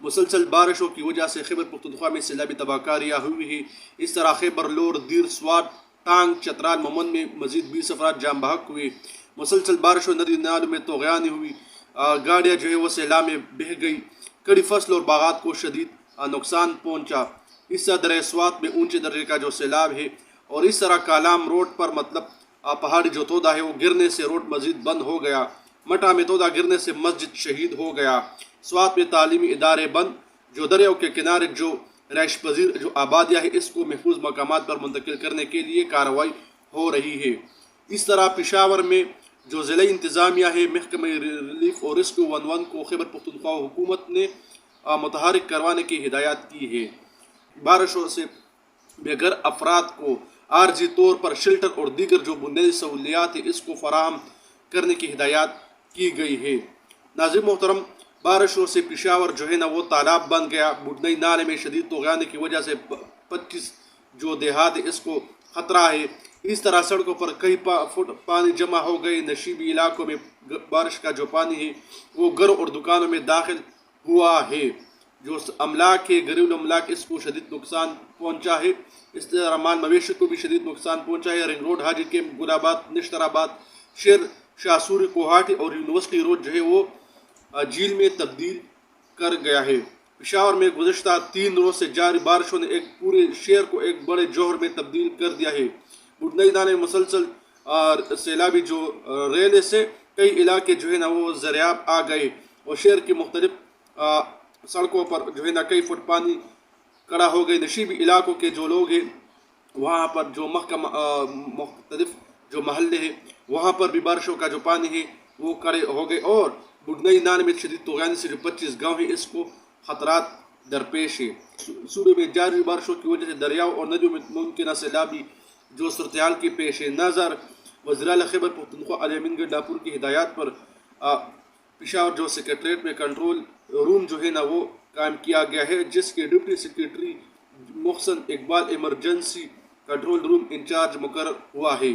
مسلسل بارشوں کی وجہ سے خیبر پختونخوا میں سیلابی تباہ کاریاں ہوئی ہیں۔ اس طرح خیبر، لور، دیر، سوات، ٹانگ، چترال، ممن میں مزید 20 افراد جام بحق ہوئے۔ مسلسل بارشوں ندی نالوں میں طغیان ہوئی، گاڑیاں جو ہے وہ سیلاب میں بہہ گئی، کڑی فصل اور باغات کو شدید نقصان پہنچا۔ اس طرح درہ سوات میں اونچے درجے کا جو سیلاب ہے، اور اس طرح کالام روڈ پر پہاڑی جو تودا ہے وہ گرنے سے روڈ مزید بند ہو گیا۔ مٹا میں تودا گرنے سے مسجد شہید ہو گیا۔ سوات میں تعلیمی ادارے بند، جو دریاؤں کے کنارے جو رہائش پذیر جو آبادیاں ہیں اس کو محفوظ مقامات پر منتقل کرنے کے لیے کارروائی ہو رہی ہے۔ اس طرح پشاور میں جو ضلعی انتظامیہ ہے، محکمہ ریلیف اور ریسکیو 11 کو خیبر پختونخوا حکومت نے متحرک کروانے کی ہدایات کی ہے۔ بارشوں سے بے گھر افراد کو عارضی طور پر شیلٹر اور دیگر جو بنیادی سہولیات ہیں اس کو فراہم کرنے کی ہدایات کی گئی ہے۔ ناظرین محترم، بارشوں سے پشاور جو ہے نا وہ تالاب بن گیا۔ بڈنئی نالے میں شدید طغیان کی وجہ سے 25 جو دیہات ہے اس کو خطرہ ہے۔ اس طرح سڑکوں پر کئی فٹ پانی جمع ہو گئے۔ نشیبی علاقوں میں بارش کا جو پانی ہے وہ گھروں اور دکانوں میں داخل ہوا ہے۔ جو املاک ہے، گھریلو املاک، اس کو شدید نقصان پہنچا ہے۔ اس طرح مال مویشی کو بھی شدید نقصان پہنچا ہے۔ رنگ روڈ، حاجی کیمپ، گل آباد، نشتر آباد، شیر شاہ سوری، کوہاٹی اور یونیورسٹی روڈ جو ہے وہ جھیل میں تبدیل کر گیا ہے۔ پشاور میں گزشتہ 3 روز سے جاری بارشوں نے ایک پورے شہر کو ایک بڑے جوہر میں تبدیل کر دیا ہے۔ بڈنئی نالے میں مسلسل سیلابی جو ریلے سے کئی علاقے جو ہے نا وہ زیریاب آ گئے، اور شہر کی مختلف سڑکوں پر جو ہے نا کئی فٹ پانی کڑا ہو گئے۔ نشیبی علاقوں کے جو لوگ ہیں وہاں پر جو مختلف جو محلے ہیں وہاں پر بھی بارشوں کا جو پانی ہے وہ کڑے ہو گئے، اور بڈنئی نالے میں شدید طغیان سے جو 25 گاؤں ہیں اس کو خطرات درپیش ہے۔ صوبے میں جاری بارشوں کی وجہ سے دریاؤں اور ندیوں میں ممکنہ سیلابی جو صورتحال کے پیش نظر وزیر اعلیٰ خیبر پختونخوا علی امین گنڈاپور کی ہدایات پر پشاور جو سیکریٹریٹ میں کنٹرول روم جو ہے نا وہ قائم کیا گیا ہے، جس کے deputy secretary Mohsin Iqbal emergency control room incharge مقرر ہوا ہے۔